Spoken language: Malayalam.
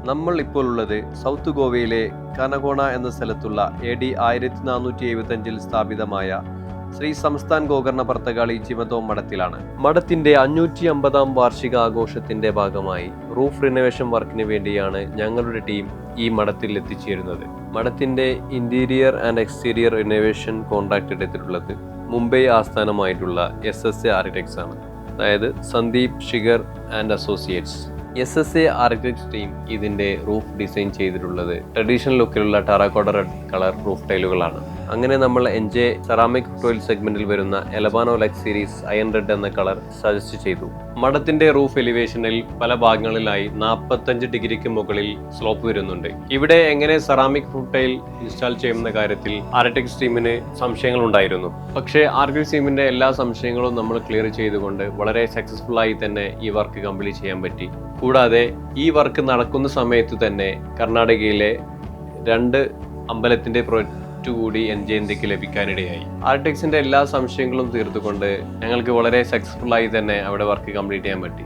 നമ്മൾ ഇപ്പോൾ ഉള്ളത് സൗത്ത് ഗോവയിലെ കനകോണ എന്ന സ്ഥലത്തുള്ള AD 1475 സ്ഥാപിതമായ ശ്രീ സംസ്ഥാൻ ഗോകർണ പർത്തകാളി ജിമതോം മഠത്തിലാണ്. മഠത്തിന്റെ 550-ാം വാർഷിക ആഘോഷത്തിന്റെ ഭാഗമായി റൂഫ് റിനോവേഷൻ വർക്കിന് വേണ്ടിയാണ് ഞങ്ങളുടെ ടീം ഈ മഠത്തിൽ എത്തിച്ചേരുന്നത്. മഠത്തിന്റെ interior and exterior renovation contract എടുത്തിട്ടുള്ളത് മുംബൈ ആസ്ഥാനമായിട്ടുള്ള SSA ആർക്കിടെക്ട്സ് ആണ്. അതായത് Sandeep Shigar and associates. SSA architects team ഇതിന്റെ റൂഫ് ഡിസൈൻ ചെയ്തിട്ടുള്ളത് ട്രഡീഷണൽ ലുക്കിലുള്ള ടെറാക്കോട്ട റെഡ് കളർ റൂഫ് ടൈലുകളാണ്. അങ്ങനെ നമ്മൾ NJ സെറാമിക് ടോയിൽ സെഗ്മെന്റിൽ വരുന്ന എലബാനോ ലക്സ് സീരീസ് അയൺ റെഡ് എന്ന കളർ സജസ്റ്റ് ചെയ്തു. മഠത്തിന്റെ റൂഫ് എലിവേഷനിൽ പല ഭാഗങ്ങളിലായി 45 ഡിഗ്രിക്ക് മുകളിൽ സ്ലോപ്പ് വരുന്നുണ്ട്. ഇവിടെ എങ്ങനെ സെറാമിക് റൂഫ് ടൈൽ ഇൻസ്റ്റാൾ ചെയ്യുന്ന കാര്യത്തിൽ ആർക്കിടെക്ട്സ് ടീമിന് സംശയങ്ങൾ ഉണ്ടായിരുന്നു. പക്ഷേ ആർക്കിടെക്ട്സ് ടീമിന്റെ എല്ലാ സംശയങ്ങളും നമ്മൾ ക്ലിയർ ചെയ്തുകൊണ്ട് വളരെ സക്സസ്ഫുൾ ആയി തന്നെ ഈ വർക്ക് കംപ്ലീറ്റ് ചെയ്യാൻ പറ്റി. കൂടാതെ ഈ വർക്ക് നടക്കുന്ന സമയത്ത് തന്നെ കർണാടകയിലെ 2 അമ്പലത്തിന്റെ കൂടി NJ ലഭിക്കാനിടയായി. ആർക്കിടെക്ട്സിന്റെ എല്ലാ സംശയങ്ങളും തീർത്തുകൊണ്ട് ഞങ്ങൾക്ക് വളരെ സക്സസ്ഫുൾ ആയി തന്നെ അവിടെ വർക്ക് കംപ്ലീറ്റ് ചെയ്യാൻ പറ്റി.